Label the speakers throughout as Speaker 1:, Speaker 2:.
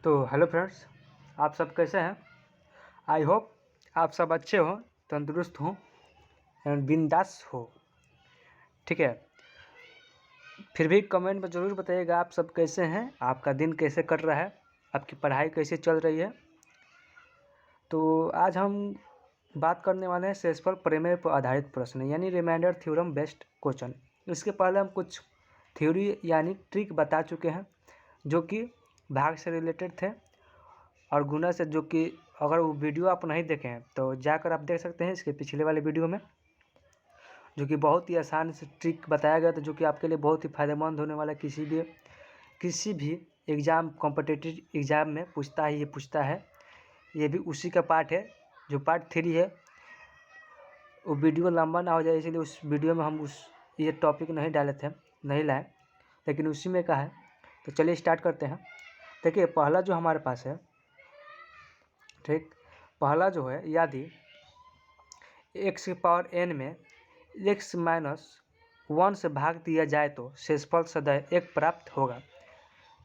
Speaker 1: तो hello friends, आप सब कैसे हैं। आई होप आप सब अच्छे हो, तंदुरुस्त हो एंड बिंदास हो। ठीक है, फिर भी कमेंट में ज़रूर बताइएगा आप सब कैसे हैं, आपका दिन कैसे कट रहा है, आपकी पढ़ाई कैसे चल रही है। तो आज हम बात करने वाले हैं शेषफल प्रमेय पर आधारित प्रश्न यानी रिमाइंडर थ्योरम बेस्ड क्वेश्चन। इसके पहले हम कुछ थ्योरी यानी ट्रिक बता चुके हैं जो कि भाग से रिलेटेड थे और गुना से, जो कि अगर वो वीडियो आप नहीं देखे हैं तो जाकर आप देख सकते हैं इसके पिछले वाले वीडियो में, जो कि बहुत ही आसान से ट्रिक बताया गया था, जो कि आपके लिए बहुत ही फ़ायदेमंद होने वाला है। किसी भी एग्ज़ाम कॉम्पिटिटिव एग्ज़ाम में पूछता है। ये भी उसी का पार्ट है, जो पार्ट 3 है। वो वीडियो लंबा ना हो जाए इसलिए उस वीडियो में हम ये टॉपिक नहीं लाए, लेकिन उसी में का है। तो चलिए स्टार्ट करते हैं। देखिए, पहला जो हमारे पास है, ठीक, पहला जो है, यदि x की पावर n में x माइनस 1 से भाग दिया जाए तो शेषफल सदैव 1 प्राप्त होगा।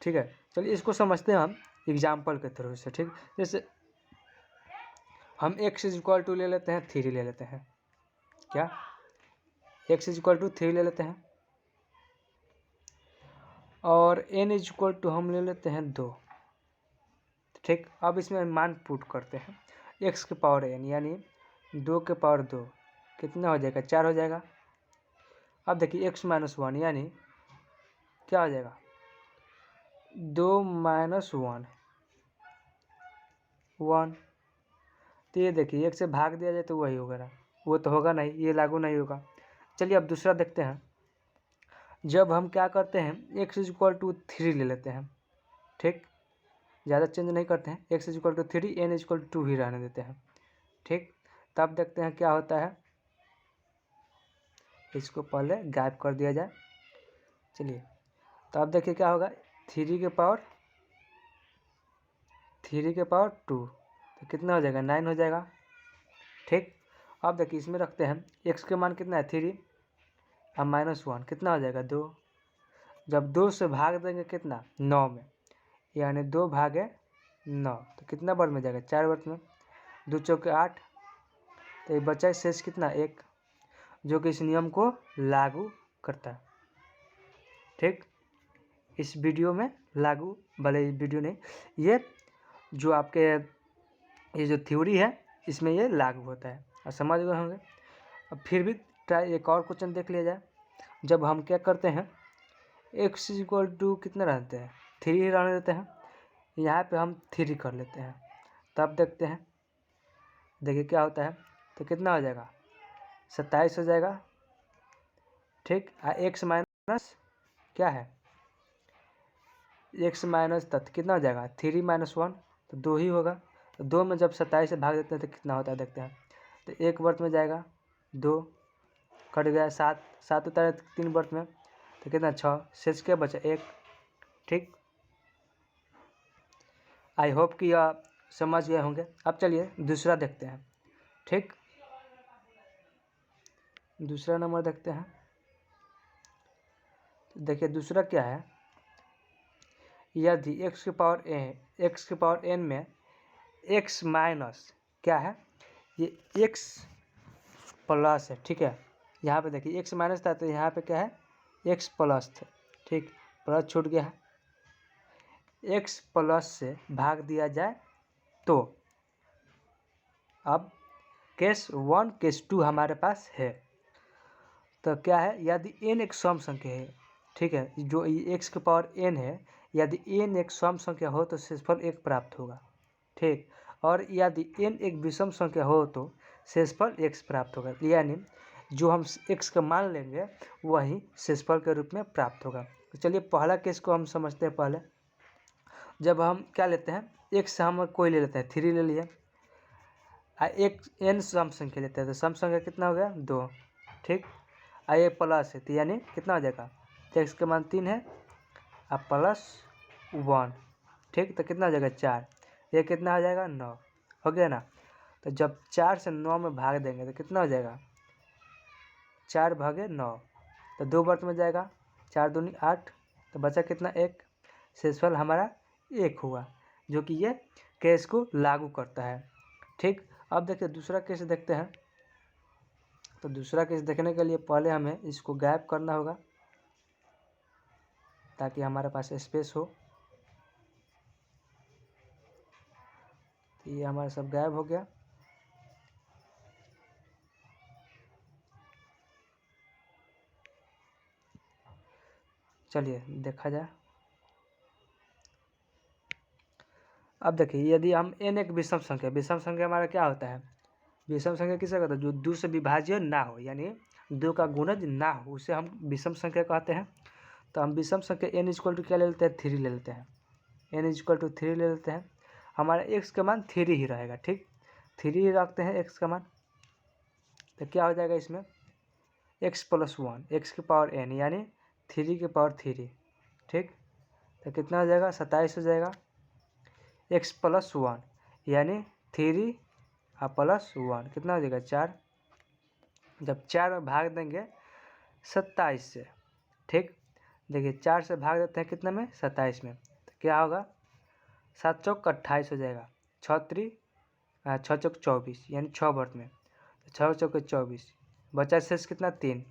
Speaker 1: ठीक है, चलिए इसको समझते हैं हम एग्जाम्पल के थ्रू से। ठीक, जैसे हम x इक्वल टू ले लेते हैं 3 ले लेते हैं। क्या x इक्वल टू 3 ले लेते हैं और n इक्वल टू हम ले लेते हैं 2। ठीक, अब इसमें मान पुट करते हैं। x के पावर n यानी 2 के पावर 2 कितना हो जाएगा, 4 हो जाएगा। अब देखिए x माइनस 1 यानी क्या हो जाएगा, 2 माइनस 1 1। तो ये देखिए एक से भाग दिया जाए तो वही होगा ना, वो तो होगा नहीं, ये लागू नहीं होगा। चलिए अब दूसरा देखते हैं। जब हम क्या करते हैं, x इक्वल टू 3 ले लेते हैं। ठीक, ज़्यादा चेंज नहीं करते हैं, x equal to 3 n equal to 2 ही रहने देते हैं। ठीक, तब देखते हैं क्या होता है। इसको पहले गायब कर दिया जाए। चलिए, तो अब देखिए क्या होगा, 3 के पावर 2 तो कितना हो जाएगा, 9 हो जाएगा। ठीक, अब देखिए इसमें रखते हैं, x के मान कितना है 3 अब माइनस 1 कितना हो जाएगा 2। जब 2 से भाग देंगे कितना, 9 में, यानी 2 भागे 9 तो कितना वर्ग में जाएगा, 4 वर्ग में। 2 चौके 8, तो ये बचा शेष कितना 1, जो कि इस नियम को लागू करता है। ठीक, इस वीडियो में लागू, भले वीडियो नहीं, ये जो आपके ये जो थ्योरी है इसमें ये लागू होता है और समझ गए होंगे। अब फिर भी ट्राई एक और क्वेश्चन देख लिया जाए। जब हम क्या करते हैं, x इक्वल टू कितना रहते हैं, 3 ही रहने देते हैं। यहाँ पे हम 3 कर लेते हैं, तब देखते हैं, देखिए क्या होता है। तो कितना हो जाएगा, 27 हो जाएगा। ठीक, x माइनस क्या है, x माइनस तत्व कितना हो जाएगा, 3 माइनस 1 तो 2 ही होगा। तो 2 में जब 27 से भाग देते हैं तो कितना होता है देखते हैं। तो 1 वर्त में जाएगा, 2 कट गया, 7 उतारे 3 वर्त में तो कितना 6, शेष क्या बचा 1। ठीक, आई होप कि आप समझ गए होंगे। अब चलिए दूसरा देखते हैं। ठीक, दूसरा नंबर देखते हैं। तो देखिए दूसरा क्या है, यदि x के पावर n में x माइनस क्या है, ये x प्लस है। ठीक है, यहाँ पे देखिए x माइनस था तो यहाँ पे क्या है, x प्लस थे। ठीक, प्लस छूट गया है। x प्लस से भाग दिया जाए तो, अब केस 1 केस 2 हमारे पास है। तो क्या है, यदि n एक सम संख्या है, ठीक है, जो x के पावर n है, यदि n एक सम संख्या हो तो शेषफल 1 प्राप्त होगा। ठीक, और यदि n एक विषम संख्या हो तो शेषफल x प्राप्त होगा, यानी जो हम x का मान लेंगे वही शेषफल के रूप में प्राप्त होगा। तो चलिए पहला केस को हम समझते हैं। पहले जब हम क्या लेते हैं, x से हम कोई ले लेते हैं, 3 ले लिए, एक n सम संख्या लेते हैं तो सम संख्या कितना हो गया 2। ठीक, ये प्लस है तो यानी कितना हो जाएगा, तो x का मान 3 है अब प्लस 1। ठीक, तो कितना हो जाएगा 4, ये कितना हो जाएगा 9, हो गया ना। तो जब 4 से 9 में भाग देंगे तो कितना हो जाएगा, 4 भागे 9 तो 2 वर्त में जाएगा, 4 दूनी 8 तो बचा कितना 1, शेषफल हमारा 1 हुआ। जो कि ये केस को लागू करता है। ठीक, अब देखिए दूसरा केस देखते हैं। तो दूसरा केस देखने के लिए पहले हमें इसको गायब करना होगा ताकि हमारे पास स्पेस हो। तो ये हमारा सब गायब हो गया। चलिए देखा जाए। अब देखिए यदि हम n एक विषम संख्या हमारा क्या होता है, विषम संख्या किसे कहते हैं, जो 2 से विभाज्य ना हो, यानी 2 का गुणज ना हो, उसे हम विषम संख्या कहते हैं। तो हम विषम संख्या n इक्वल टू क्या ले लेते हैं, 3 ले लेते हैं। n इक्वल टू 3 ले लेते हैं। हमारा x का मान 3 ही रहेगा। ठीक, 3 ही रखते हैं x का मान। तो क्या हो जाएगा इसमें, x + 1 x की पावर n यानी 3 की पावर 3। ठीक, तो कितना हो जाएगा, 27 हो जाएगा। x + 1 यानी 3 + 1 कितना हो जाएगा, 4। जब 4 में भाग देंगे 27 से, ठीक, देखिए 4 से भाग देते हैं कितने में, 27 में, तो क्या होगा, 7 चौक 28 हो जाएगा। 6 चौक 24 यानी 6 वर्त में, तो 6 चौक 24 बचा शेष कितना, 3।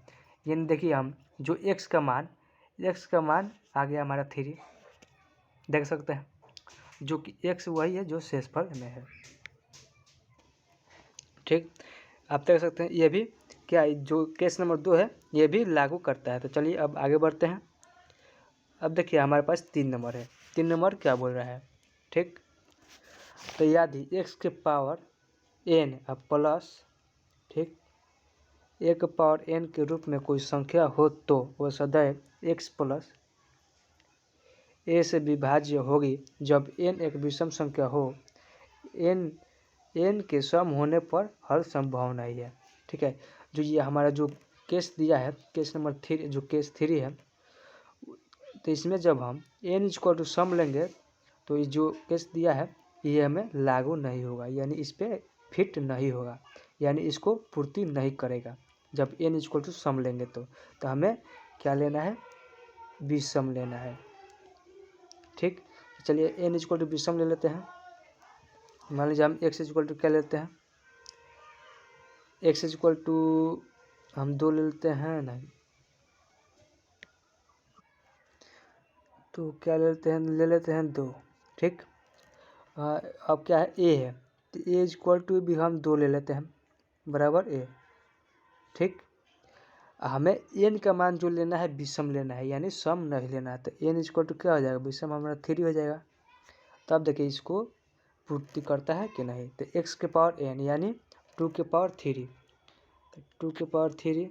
Speaker 1: यानी देखिए हम जो x का मान आ गया हमारा 3, देख सकते हैं, जो कि x वही है जो शेषफल में है। ठीक, आप देख सकते हैं ये भी क्या, जो केस नंबर 2 है ये भी लागू करता है। तो चलिए अब आगे बढ़ते हैं। अब देखिए हमारे पास 3 नंबर है। 3 नंबर क्या बोल रहा है, ठीक, तो यदि x के पावर n अब प्लस, ठीक, a के पावर n के रूप में कोई संख्या हो तो वह सदैव x प्लस a से विभाज्य होगी जब n एक विषम संख्या हो। n के सम होने पर हर संभव नहीं है। ठीक है, जो ये हमारा जो केस दिया है, केस नंबर 3, जो केस 3 है, तो इसमें जब हम n इक्वल टू सम लेंगे तो ये जो केस दिया है ये हमें लागू नहीं होगा, यानी इस पर फिट नहीं होगा, यानी इसको पूर्ति नहीं करेगा जब n इक्वल टू सम लेंगे। तो हमें क्या लेना है, विषम लेना है। ठीक, चलिए n इक्वल टू विषम ले लेते हैं। मान लीजिए हम x इक्वल टू क्या लेते हैं, x इक्वल टू हम 2 ले लेते हैं, नहीं तो क्या ले लेते हैं 2। ठीक, अब क्या है, a है, तो a इक्वल टू भी हम 2 ले लेते हैं बराबर a। ठीक, हमें n का मान जो लेना है विषम लेना है, यानी सम नहीं लेना है। तो n इक्वल टू क्या हो जाएगा, विषम हमारा 3 हो जाएगा। तो अब देखिए इसको पूर्ति करता है कि नहीं, तो x के पावर n यानी 2 के पावर 3, तो 2 के पावर 3,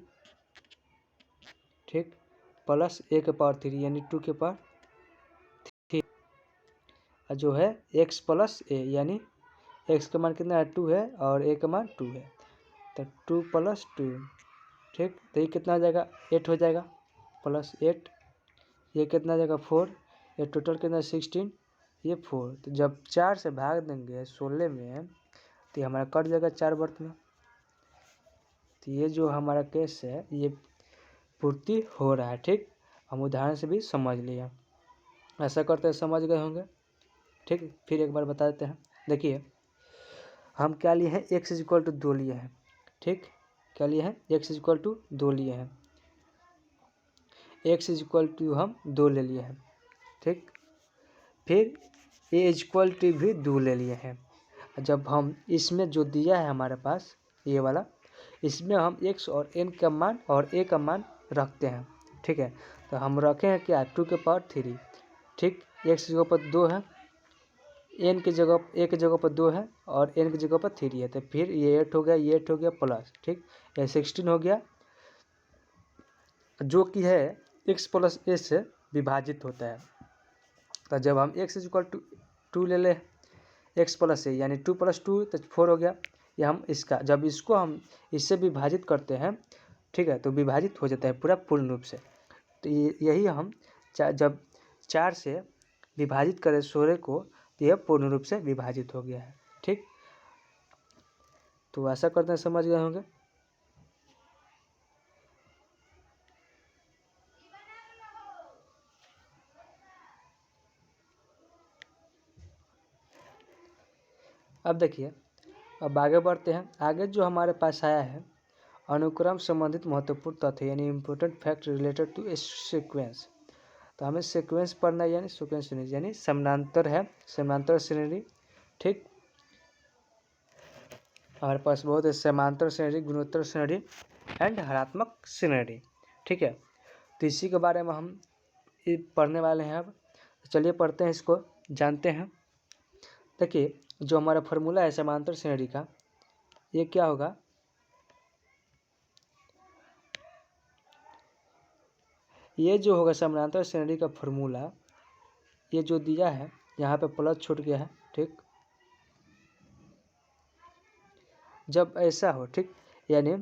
Speaker 1: ठीक, प्लस a के पावर 3 यानी 2 के पावर 3, जो है x + a यानी x का मान कितना है, 2 है, और a का मान 2 है, तो 2 + 2, ठीक, तो ये कितना हो जाएगा, 8 हो जाएगा, प्लस 8, ये कितना हो जाएगा 4, ये टोटल कितना 16, ये 4। तो जब 4 से भाग देंगे 16 में तो ये हमारा कट जाएगा 4 वर्त में। तो ये जो हमारा केस है ये पूर्ति हो रहा है। ठीक, हम उदाहरण से भी समझ लिए, ऐसा करते हैं, समझ गए होंगे। ठीक, फिर एक बार बता देते हैं। देखिए हम क्या लिए हैं, x इक्वल टू 2 लिए हैं। ठीक, क्या लिए हैं, x इक्वल टू 2 लिए हैं, x इक्वल टू हम 2 ले लिए हैं। ठीक, फिर a इक्वल टू भी 2 ले लिए हैं। जब हम इसमें जो दिया है हमारे पास ये वाला, इसमें हम x और n का मान और a का मान रखते हैं। ठीक है, तो हम रखे हैं क्या, 2 के पावर 3। ठीक, x की जगह पर 2 है, n की जगह a की जगह पर 2 है और n की जगह पर 3 है, तो फिर ये 8 हो गया, ये 8 हो गया प्लस, ठीक, ये 16 हो गया, जो कि है x + a से विभाजित होता है। तो जब हम x इक्वल टू 2 ले लें, x + a यानी 2 + 2 तो 4 हो गया। ये हम इसका जब इसको हम इससे विभाजित करते हैं, ठीक है, तो विभाजित हो जाता है पूरा पूर्ण रूप से। तो यही हम जब 4 से विभाजित करें 16 को तो यह पूर्ण रूप से विभाजित हो गया है। ठीक, तो ऐसा करते हैं, समझ गए होंगे। अब देखिए, अब आगे बढ़ते हैं। आगे जो हमारे पास आया है, अनुक्रम संबंधित महत्वपूर्ण तथ्य यानी important fact related to a sequence. तो हमें सीक्वेंस पढ़ना है, यानी सीक्वेंस श्रेणी, यानी समानांतर है, समानांतर श्रेणी। ठीक, हमारे पास बहुत है समांतर श्रेणी, गुणोत्तर श्रेणी एंड हरात्मक श्रेणी। ठीक है, तो इसी के बारे में हम पढ़ने वाले हैं। अब चलिए पढ़ते हैं, इसको जानते हैं। देखिए, जो हमारा फॉर्मूला है समांतर श्रेणी का, ये क्या होगा, ये जो होगा समानांतर श्रेणी का फॉर्मूला, ये जो दिया है यहाँ पे प्लस छूट गया है। ठीक, जब ऐसा हो, ठीक, यानी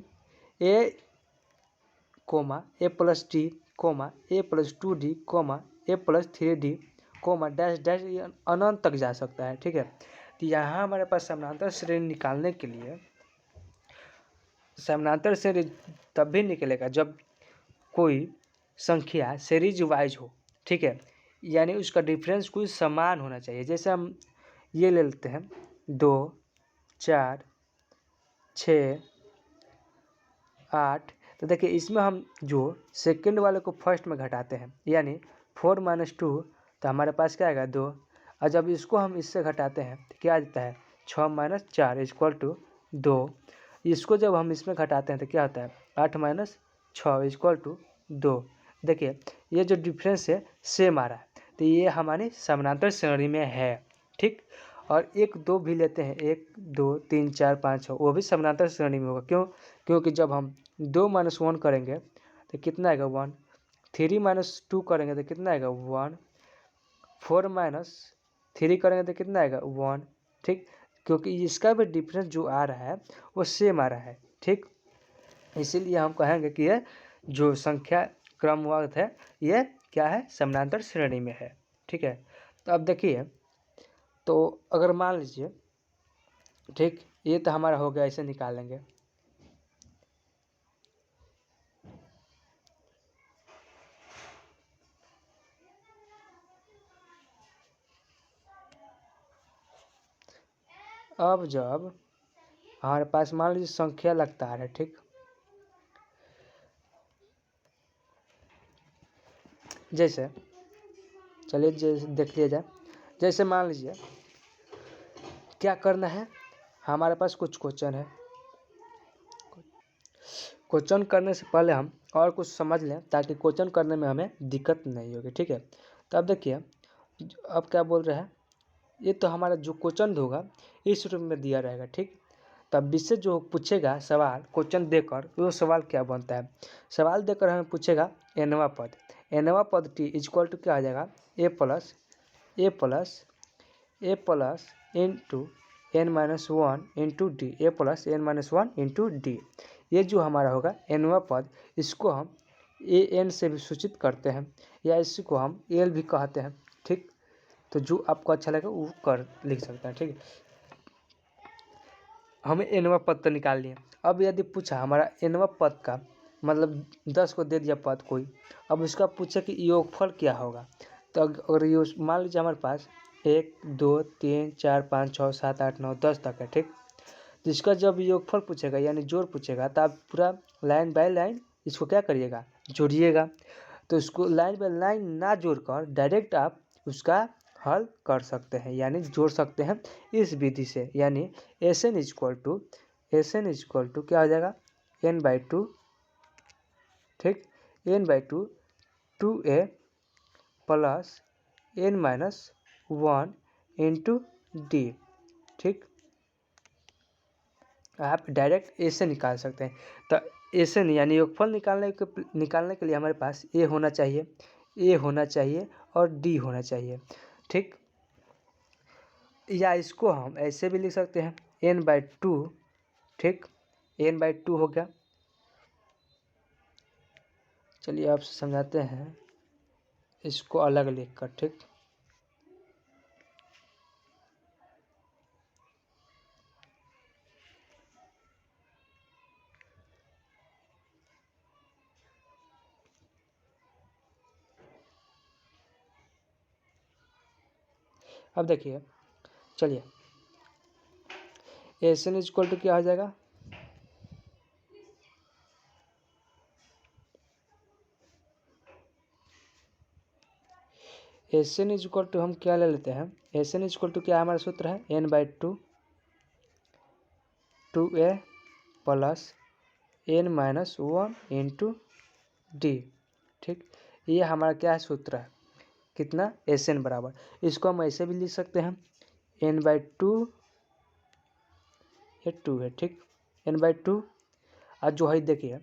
Speaker 1: a comma a plus d comma a plus 2d comma a plus 3d comma dash dash, ये अनंत तक जा सकता है। ठीक है, तो यहाँ हमारे पास समानांतर श्रेणी निकालने के लिए, समानांतर श्रेणी तब भी निकलेगा जब कोई संख्या सीरीज वाइज हो। ठीक है, यानी उसका डिफरेंस कोई समान होना चाहिए। जैसे हम ये ले लेते हैं 2, 4, 6, 8। तो देखिए, इसमें हम जो सेकंड वाले को फर्स्ट में घटाते हैं, यानी 4 - 2, तो हमारे पास क्या आएगा 2। और जब इसको हम इससे घटाते हैं तो क्या आ जाता है 6 - 4 = 2। इसको जब हम इसमें घटाते हैं तो क्या होता है 8 - 6 = 2। देखिए, ये जो डिफरेंस है सेम आ रहा है, तो ये हमारी समानांतर श्रेणी में है। ठीक, और 1, 2 भी लेते हैं, 1, 2, 3, 4, 5, 6, वो भी समानांतर श्रेणी में होगा। क्यों? क्योंकि जब हम 2 - 1 करेंगे तो कितना आएगा 1, 3 - 2 करेंगे तो कितना आएगा 1, 4 - 3 करेंगे तो कितना आएगा 1। ठीक, क्योंकि इसका भी डिफरेंस जो आ रहा है वो सेम आ रहा है। ठीक, इसीलिए हम कहेंगे कि ये जो संख्या क्रमवार है ये क्या है, समानांतर श्रेणी में है। ठीक है, तो अब देखिए, तो अगर मान लीजिए, ठीक, ये तो हमारा हो गया, ऐसे निकाल लेंगे। अब जब हमारे पास मान लीजिए संख्या लगता है, ठीक, जैसे चलिए जैसे देख लिया जाए, जैसे मान लीजिए क्या करना है, हमारे पास कुछ क्वेश्चन है। क्वेश्चन करने से पहले हम और कुछ समझ लें ताकि क्वेश्चन करने में हमें दिक्कत नहीं होगी। ठीक है, तो अब देखिए, अब क्या बोल रहे हैं, ये तो हमारा जो क्वेश्चन होगा इस रूप में दिया रहेगा। ठीक, तब इससे जो पूछेगा सवाल क्वेश्चन देकर, वो सवाल क्या बनता है, सवाल देकर हमें पूछेगा nवां पद, nवां पद t = क्या आ जाएगा a plus into n-1 into D, a plus n-1 into D. ये जो हमारा होगा nवां पद, इसको हम an से भी सूचित करते हैं, या इसको हम l भी कहते हैं। ठीक, तो जो आपको अच्छा लगे वो कर लिख सकते हैं। ठीक है, हमें nवां पद तो निकाल लिए। अब यदि पूछा हमारा nवां पद का मतलब 10 को दे दिया पद कोई, अब उसका पूछे कि योगफल क्या होगा, तो अगर ये मान लीजिए हमारे पास 1, 2, 3, 4, 5, 6, 7, 8, 9, 10 तक है। ठीक, तो इसका जब योगफल पूछेगा यानी जोड़ पूछेगा, तो आप पूरा लाइन बाय लाइन इसको क्या करिएगा, जोड़िएगा। तो इसको लाइन बाय लाइन ना जोड़कर डायरेक्ट आप उसका हल कर सकते हैं, यानी जोड़ सकते हैं इस विधि से, यानी SN = क्या हो जाएगा n/2। ठीक, n/2 2a plus n-1 into D. ठीक, आप डायरेक्ट ए से निकाल सकते हैं। तो SN यानी योगफल निकालने के लिए हमारे पास a होना चाहिए और d होना चाहिए। ठीक, या इसको हम ऐसे भी लिख सकते हैं n/2। ठीक, n/2 हो गया। चलिए आपसे समझाते हैं इसको अलग लिखकर। ठीक, अब देखिए, चलिए एस एन इक्वल टू क्या हो जाएगा, एस एन इक्वल टू हम क्या ले लेते हैं, एस एन इक्वल टू क्या हमारा सूत्र है, n/2 2a plus n-1 into D. ठीक, ये हमारा क्या है सूत्र है, कितना, एस एन बराबर, इसको हम ऐसे भी लिख सकते हैं n/2, ये 2 है, ठीक, n/2 और जो है देखिए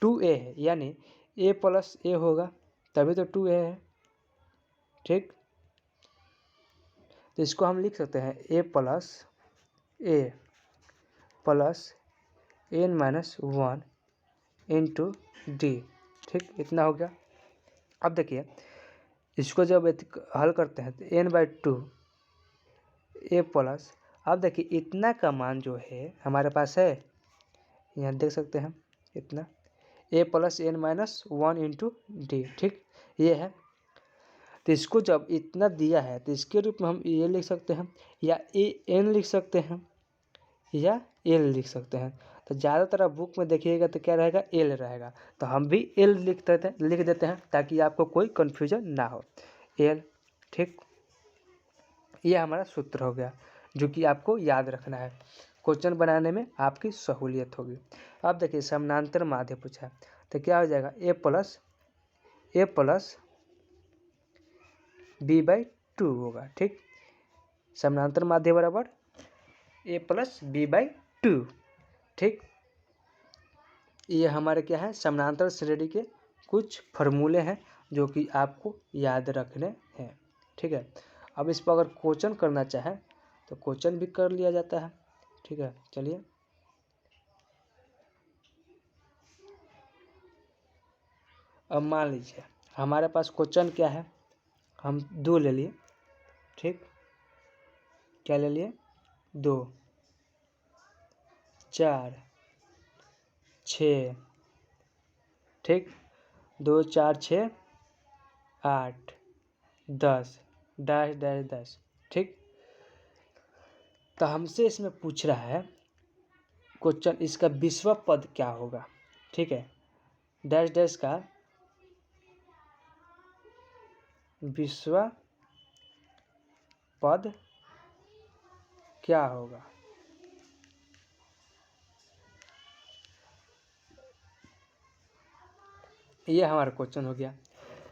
Speaker 1: 2a है, यानी a प्लस ए होगा तभी तो 2a है। ठीक, तो इसको हम लिख सकते हैं a plus n-1 into D. ठीक, इतना हो गया। अब देखिए इसको जब हल करते हैं तो n/2 a प्लस, अब देखिए इतना का मान जो है हमारे पास है, यहाँ देख सकते हैं इतना a plus n-1 into D. ठीक, ये है, तो इसको जब इतना दिया है तो इसके रूप में हम ये लिख सकते हैं, या ए एन लिख सकते हैं, या एल लिख सकते हैं। तो ज़्यादातर आप बुक में देखिएगा तो क्या रहेगा, एल रहेगा, तो हम भी एल लिख देते हैं ताकि आपको कोई कन्फ्यूजन ना हो, एल। ठीक, ये हमारा सूत्र हो गया जो कि आपको याद रखना है, क्वेश्चन बनाने में आपकी सहूलियत होगी। अब देखिए समानांतर माध्य पूछा है तो क्या हो जाएगा, ए प्लस b/2 होगा। ठीक, समानांतर माध्य बराबर a प्लस b/2। ठीक, ये हमारे क्या है, समानांतर श्रेणी के कुछ फार्मूले हैं जो कि आपको याद रखने हैं। ठीक है, अब इस पर अगर क्वेश्चन करना चाहें तो क्वेश्चन भी कर लिया जाता है। ठीक है, चलिए अब मान लीजिए हमारे पास क्वेश्चन क्या है, हम 2 ले लिए। ठीक, क्या ले लिए, 2 4 6, ठीक, 2 4 6 8 10 डैश डैश डैश। ठीक, तो हमसे इसमें पूछ रहा है क्वेश्चन, इसका विश्व पद क्या होगा। ठीक है, डैश डैश का विश्व पद क्या होगा। ये हमारा क्वेश्चन हो गया।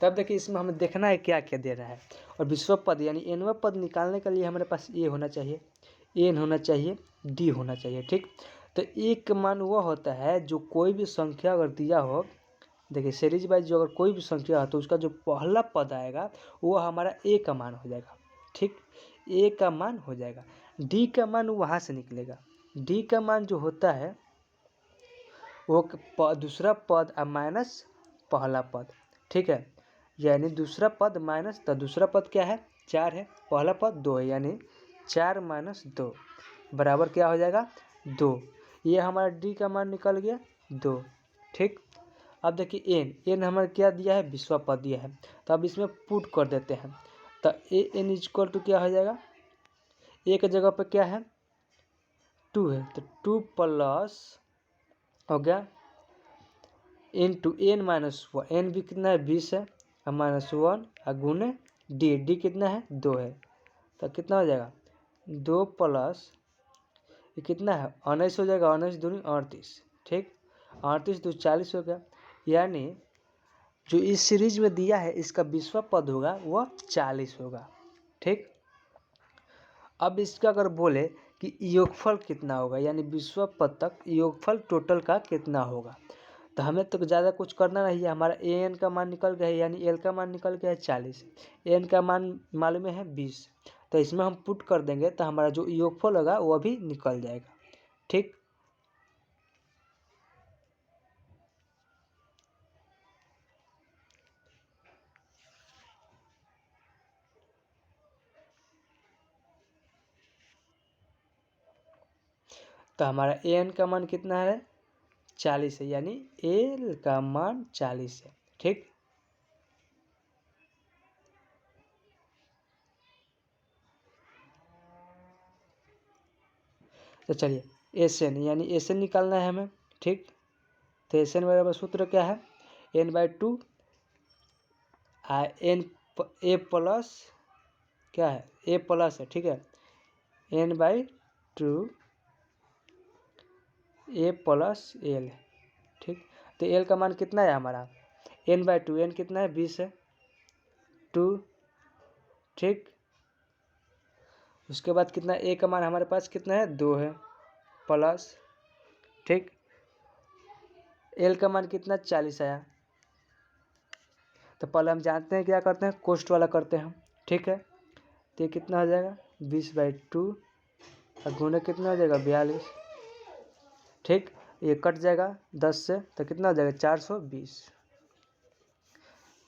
Speaker 1: तब देखिए इसमें हमें देखना है क्या क्या दे रहा है, और विश्व पद यानी एनवा पद निकालने के लिए हमारे पास ए होना चाहिए, एन होना चाहिए, डी होना चाहिए। ठीक, तो एक मान वह होता है जो कोई भी संख्या अगर दिया हो, देखिए सीरीज वाइज जो अगर कोई भी संख्या हो तो उसका जो पहला पद आएगा वो हमारा ए का मान हो जाएगा। ठीक, ए का मान हो जाएगा, डी का मान वहाँ से निकलेगा, डी का मान जो होता है वो दूसरा पद माइनस पहला पद। ठीक है, यानी दूसरा पद माइनस, तो दूसरा पद क्या है, 4 है, पहला पद 2 है, यानी 4 - 2 बराबर क्या हो जाएगा, 2। ये हमारा डी का मान निकल गया 2। ठीक, अब देखिए एन हमारा क्या दिया है, विश्व पद दिया है, तो अब इसमें पुट कर देते हैं, तो ए एन इक्वल टू क्या हो जाएगा, ए के जगह पे क्या है 2 है, तो 2 प्लस हो गया इंटू n-1, एन भी कितना है 20 है, -1 और गुने डी कितना है 2 है, तो कितना हो जाएगा 2 प्लस ये कितना है 19 हो जाएगा, 19 दूनी 38। ठीक, 38 2 40 हो गया, यानी जो इस सीरीज में दिया है इसका विश्व पद होगा वह 40 होगा। ठीक, अब इसका अगर बोले कि योगफल कितना होगा, यानी विश्व पद तक योगफल टोटल का कितना होगा, तो हमें तो ज़्यादा कुछ करना नहीं है, हमारा ए एन का मान निकल गया है, यानी एल का मान निकल गया है 40, एन का मान मालूम है 20, तो इसमें हम पुट कर देंगे तो हमारा जो योगफल होगा वो भी निकल जाएगा। ठीक, तो हमारा ए एन का मान कितना है 40 है, यानी एल का मान 40 है। ठीक, तो चलिए एस एन यानी एस एन निकालना है हमें, ठीक। तो एस एन बराबर सूत्र क्या है, n/2 एन ए प्लस क्या है, ए प्लस है, ठीक है, n/2 ए प्लस एल, ठीक। तो एल का मान कितना है हमारा, n/2, एन कितना है 20 है, 2, ठीक। उसके बाद कितना, ए का मान हमारे पास कितना है 2 है, प्लस, ठीक। एल का मान कितना 40 आया। तो पहले हम जानते हैं क्या करते हैं, कोष्ट वाला करते हैं, ठीक है। तो ये कितना हो जाएगा 20/2 और गुणे कितना हो जाएगा 42, ठीक। ये कट जाएगा 10 से, तो कितना हो जाएगा 420।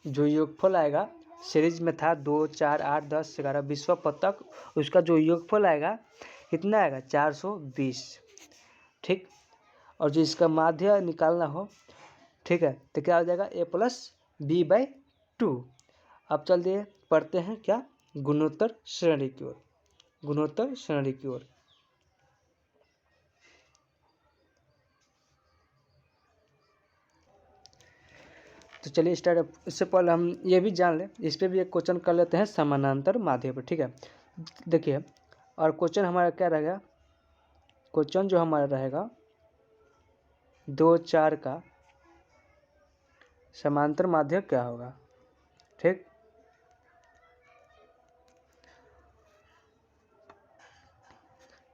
Speaker 1: जो योगफल आएगा सीरीज में था 2, 4, 8, 10, 11, 20 पद तक, उसका जो योगफल आएगा कितना आएगा 420, ठीक। और जो इसका माध्य निकालना हो, ठीक है, तो क्या हो जाएगा a+b/2। अब चलिए पढ़ते हैं क्या, गुणोत्तर श्रेणी की ओर, गुणोत्तर श्रेणी की ओर। तो चलिए स्टार्ट। इससे पहले हम ये भी जान लें, इस पर भी एक क्वेश्चन कर लेते हैं समानांतर माध्य पर, ठीक है। देखिए, और क्वेश्चन हमारा क्या रहेगा, क्वेश्चन जो हमारा रहेगा 2, 4 का समांतर माध्य क्या होगा, ठीक।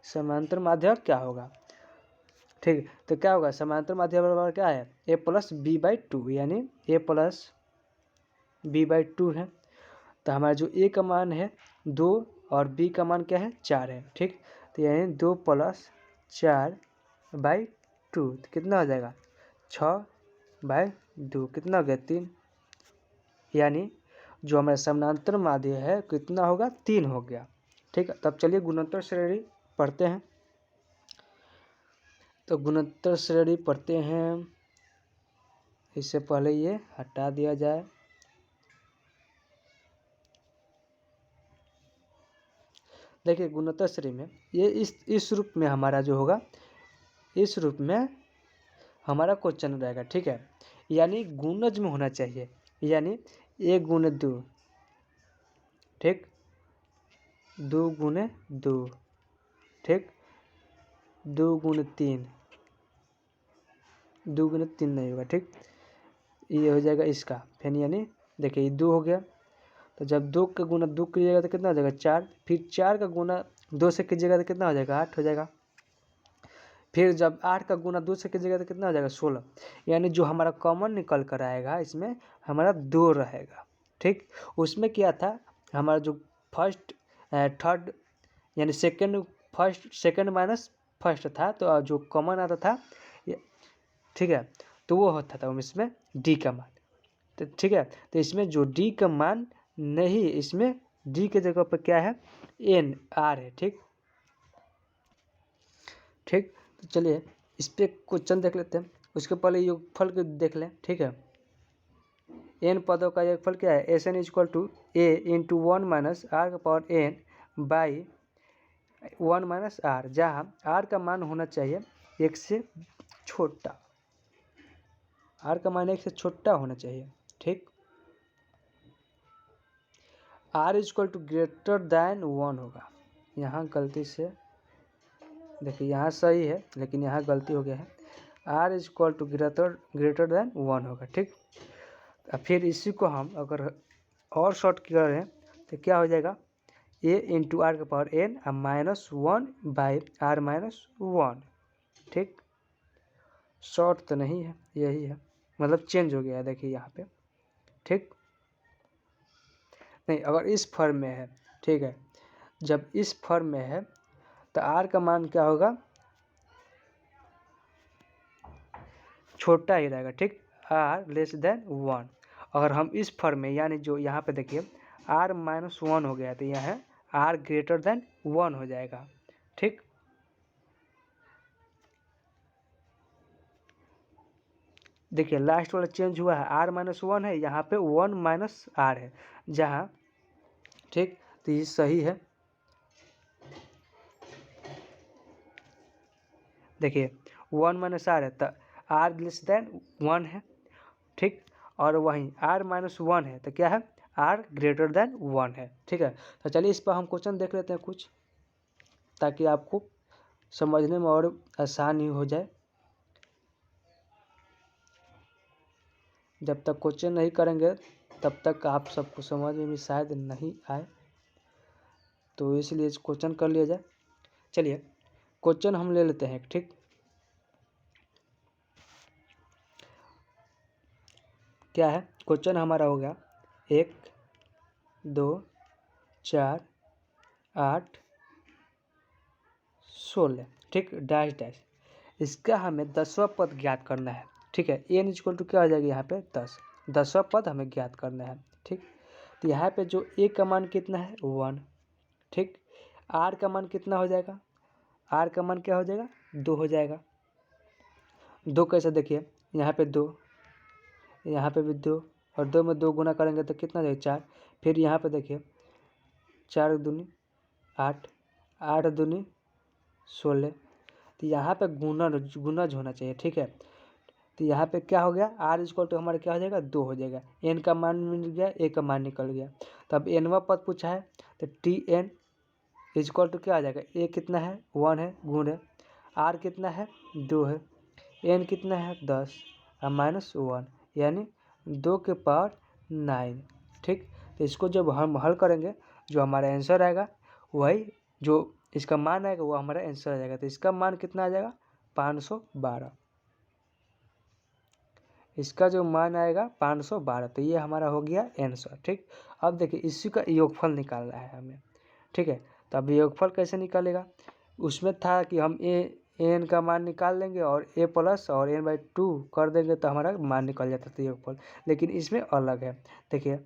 Speaker 1: समांतर माध्य क्या होगा, ठीक। तो क्या होगा, समांतर माध्य बराबर क्या है a+b/2, यानी a+b/2 है। तो हमारा जो a का मान है 2 और b का मान क्या है 4 है, ठीक। तो यानी 2 + 4/2, तो कितना हो जाएगा 6/2, कितना हो गया 3, यानी जो हमारा समानांतर माध्य है कितना होगा 3 हो गया, ठीक। तब चलिए गुणोत्तर श्रेणी पढ़ते हैं। तो गुणोत्तर श्रेणी पढ़ते हैं, इससे पहले ये हटा दिया जाए। देखिए गुणोत्तर श्रेणी में ये इस रूप में हमारा जो होगा, इस रूप में हमारा क्वेश्चन रहेगा, ठीक है। यानी गुणज में होना चाहिए, यानी 1 × 2, ठीक, 2 × 2, ठीक, 2 × 3, 2 × 3 नहीं होगा, ठीक। ये हो जाएगा इसका, फिर यानी देखिए 2 हो गया। तो जब 2 का गुना 2 कीजिएगा तो कितना हो जाएगा 4, फिर 4 का गुना 2 से कीजिएगा तो कितना हो जाएगा 8 हो जाएगा। फिर जब 8 का गुना 2 से कीजिएगा तो कितना हो जाएगा 16, यानी जो हमारा कॉमन निकल कर आएगा इसमें हमारा 2 रहेगा, ठीक। उसमें क्या था, हमारा जो फर्स्ट थर्ड यानी सेकंड माइनस फर्स्ट था, तो जो कॉमन आता था, ठीक है, तो वो होता था इसमें डी का मान। तो ठीक है, तो इसमें जो डी का मान नहीं, इसमें डी के जगह पर क्या है एन आर है, ठीक। ठीक, तो चलिए इस पे क्वेश्चन देख लेते हैं। उसके पहले योगफल को देख लें, ठीक है। एन पदों का योगफल क्या है, S N equal to a into 1 - r⁴n by 1 - r, जहाँ r का मान होना चाहिए 1 से छोटा, r का मान 1 से छोटा होना चाहिए, ठीक। r इक्वल टू >1 होगा, यहाँ गलती से देखिए, यहाँ सही है लेकिन यहाँ गलती हो गया है, r इक्वल टू >1 होगा, ठीक। फिर इसी को हम अगर और शॉर्ट करें तो क्या हो जाएगा, a इंटू r⁴n -1/r-1, ठीक। शॉर्ट तो नहीं है, यही है, मतलब चेंज हो गया है, देखिए यहाँ पे, ठीक। नहीं, अगर इस फॉर्म में है, ठीक है, जब इस फॉर्म में है तो r का मान क्या होगा, छोटा ही रहेगा, ठीक, r 1। अगर हम इस फॉर्म में, यानी जो यहाँ पे देखिए r-1 हो गया, तो यह है r 1 हो जाएगा, ठीक। देखिए लास्ट वाला चेंज हुआ है, r-1 है, यहाँ पे 1 - r है, जहाँ, ठीक, तो ये सही है। देखिए 1 माइनस आर है तो आर लेस देन 1 है, ठीक। और वहीं आर माइनस 1 है तो क्या है, आर ग्रेटर देन 1 है, ठीक है। तो चलिए इस पर हम क्वेश्चन देख लेते हैं कुछ, ताकि आपको समझने में और आसानी हो जाए। जब तक क्वेश्चन नहीं करेंगे तब तक आप सबको समझ में भी शायद नहीं आए, तो इसलिए क्वेश्चन कर लिया जाए। चलिए क्वेश्चन हम ले लेते हैं, ठीक। क्या है क्वेश्चन हमारा, हो गया 1 2 4 8 16, ठीक, डैश डैश। इसका हमें 10वां पद ज्ञात करना है, ठीक है। n इक्वल टू क्या हो जाएगा यहाँ पे 10, 10वां पद हमें ज्ञात करना है, ठीक। तो यहाँ पे जो a का मान कितना है 1, ठीक। r का मान कितना हो जाएगा, r का मान क्या हो जाएगा 2 हो जाएगा। 2 कैसे, देखिए यहाँ पे 2, यहाँ पे भी 2, और 2 में 2 गुना करेंगे तो कितना हो जाएगा 4। फिर यहाँ पे देखिए 4 दूनी 8, 8 दूनी 16। तो यहाँ पे गुना होना चाहिए, ठीक है। तो यहाँ पे क्या हो गया, r इक्वल टू हमारा क्या हो जाएगा 2 हो जाएगा। n का मान मिल गया, a का मान निकल गया। तो अब nवां पद पूछा है तो tn इक्वल टू क्या आ जाएगा, a कितना है 1 है, गुण है, r कितना है 2 है, n कितना है 10 और माइनस 1, यानी 2 के पावर 9, ठीक। तो इसको जब हम हल करेंगे जो हमारा आंसर आएगा वही, जो इसका मान आएगा वो हमारा आंसर आ जाएगा। तो इसका मान कितना आ जाएगा 512, इसका जो मान आएगा 512। तो ये हमारा हो गया आंसर, ठीक। अब देखिए इसी का योगफल निकालना है हमें, ठीक है। तो अब योगफल कैसे निकालेगा, उसमें था कि हम n का मान निकाल लेंगे और a प्लस और n/2 कर देंगे तो हमारा मान निकल जाता था योगफल। लेकिन इसमें अलग है, देखिए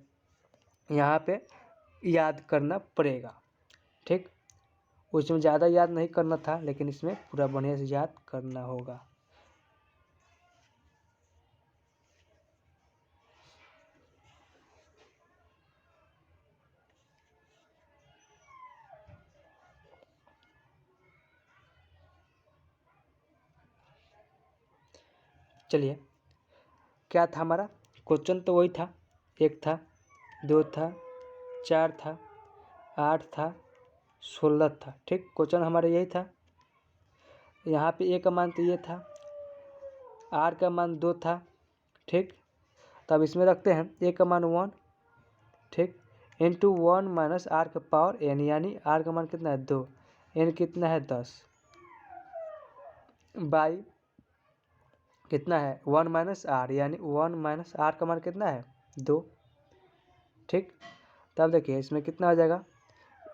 Speaker 1: यहाँ पे याद करना पड़ेगा, ठीक। उसमें ज़्यादा याद नहीं करना था, लेकिन इसमें पूरा बढ़िया से याद करना होगा। चलिए क्या था हमारा क्वेश्चन, तो वही था, 1 था 2 था 4 था 8 था 16 था, ठीक। क्वेश्चन हमारा यही था। यहाँ पे a का मान तो ये था, r का मान 2 था, ठीक। तब इसमें रखते हैं a का मान 1, ठीक, इंटू 1 माइनस r का पावर n, यानी r का मान कितना है 2, n कितना है 10, बाई कितना है 1 माइनस r, यानी 1 माइनस r का मान कितना है 2, ठीक। तब देखिए इसमें कितना हो जाएगा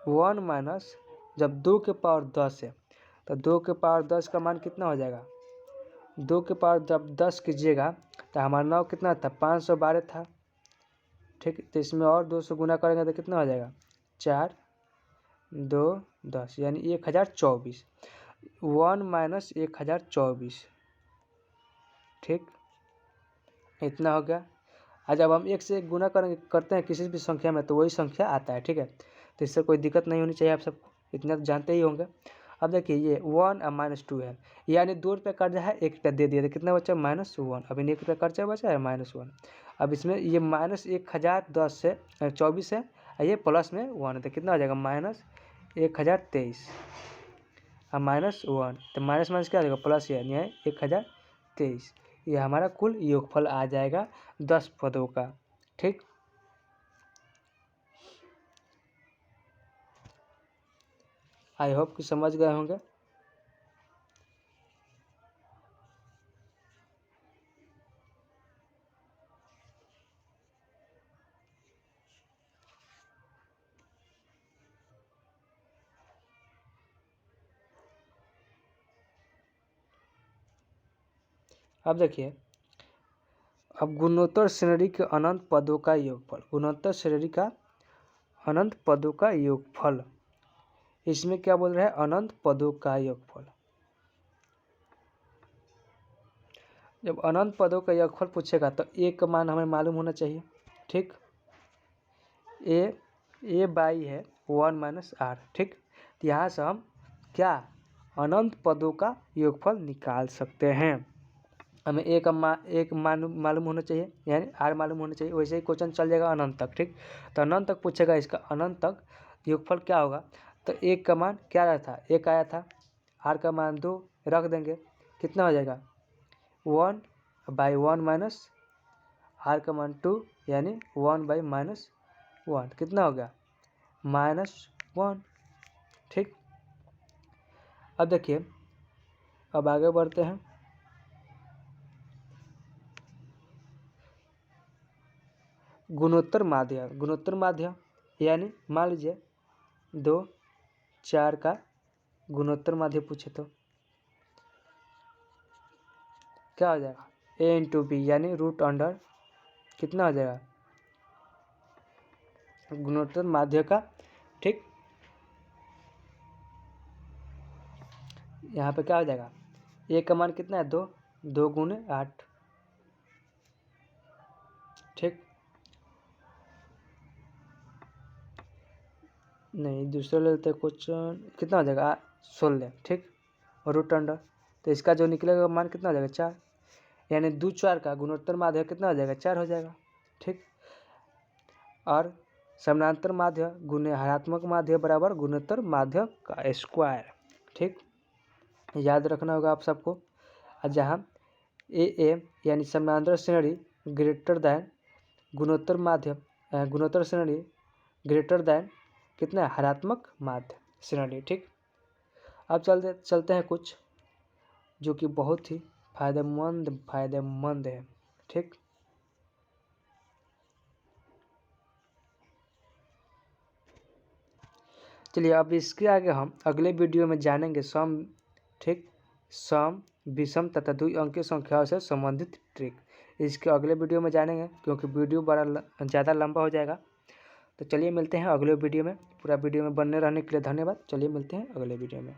Speaker 1: 1 माइनस, जब 2 के पावर 10 है तो 2 के पावर 10 का मान कितना हो जाएगा, 2 के पावर जब 10 कीजिएगा तो हमारा 9 कितना था 512 था, ठीक। तो इसमें और 2 से गुना करेंगे तो कितना हो जाएगा 4 2 10, यानी 1024, 1 माइनस 1024, ठीक, इतना हो गया। आज जब हम 1 से गुना करते हैं किसी भी संख्या में तो वही संख्या आता है, ठीक है। तो इससे कोई दिक्कत नहीं होनी चाहिए आप सबको, इतना तो जानते ही होंगे। अब देखिए ये 1 और -2 है, यानी 2 रुपये कर्जा है, 1 रुपया दे दिया तो कितना बचा -1, अब इन 1 रुपया कर्जा बचा है -1। अब इसमें ये -1010 से 24 है, और ये प्लस में 1 है तो कितना हो जाएगा -1023 और -1, तो माइनस माइनस क्या हो जाएगा प्लस, यानी 1023। ये हमारा कुल योगफल आ जाएगा 10 पदों का, ठीक। आई होप कि समझ गए होंगे। अब देखिए, अब गुणोत्तर श्रेणी के अनंत पदों का योगफल, गुणोत्तर श्रेणी का अनंत पदों का योगफल, इसमें क्या बोल रहे हैं अनंत पदों का योगफल। जब अनंत पदों का योगफल पूछेगा तो a का मान हमें मालूम होना चाहिए, ठीक। a बाई है 1 माइनस r, ठीक। तो यहाँ से हम क्या अनंत पदों का योगफल निकाल सकते हैं। हमें एक मालूम होना चाहिए, यानी r मालूम होना चाहिए, वैसे ही क्वेश्चन चल जाएगा अनंत तक। ठीक, तो अनंत तक पूछेगा, इसका अनंत तक योगफल क्या होगा। तो एक का मान क्या आया था, एक आया था, r का मान 2 रख देंगे, कितना हो जाएगा 1/1 माइनस r का मान 2, यानी 1/-1 कितना हो गया -1। ठीक, अब देखिए, अब आगे बढ़ते हैं। गुणोत्तर माध्य यानी मान लीजिए 2, 4 का गुणोत्तर माध्य पूछे तो क्या हो जाएगा a इंटू बी, यानी रूट अंडर कितना हो जाएगा गुणोत्तर माध्य का। ठीक, यहाँ पे क्या हो जाएगा, a का मान कितना है 2, 2 गुणे 8। ठीक, नहीं दूसरा ले लेते क्वेश्चन, कितना हो जाएगा 16। ठीक, और रूट अंडर, तो इसका जो निकलेगा मान कितना हो जाएगा 4, यानी 2 4 का गुणोत्तर माध्य कितना हो जाएगा 4 हो जाएगा। ठीक, और समानांतर माध्य गुणे हरात्मक माध्य बराबर गुणोत्तर माध्य का स्क्वायर। ठीक, याद रखना होगा आप सबको। जहाँ ए यानी समानांतर श्रेणी ग्रेटर दैन गुणोत्तर श्रेणी ग्रेटर दैन कितना है हरात्मक माध्य श्रेणी। ठीक, अब चलते हैं कुछ जो कि बहुत ही फायदेमंद है। ठीक, चलिए अब इसके आगे हम अगले वीडियो में जानेंगे सम। ठीक, सम, विषम तथा द्विअंकीय संख्याओं से संबंधित ट्रिक, इसके अगले वीडियो में जानेंगे, क्योंकि वीडियो बड़ा ज़्यादा लंबा हो जाएगा। तो चलिए मिलते हैं अगले वीडियो में। पूरा वीडियो में बने रहने के लिए धन्यवाद। चलिए मिलते हैं अगले वीडियो में।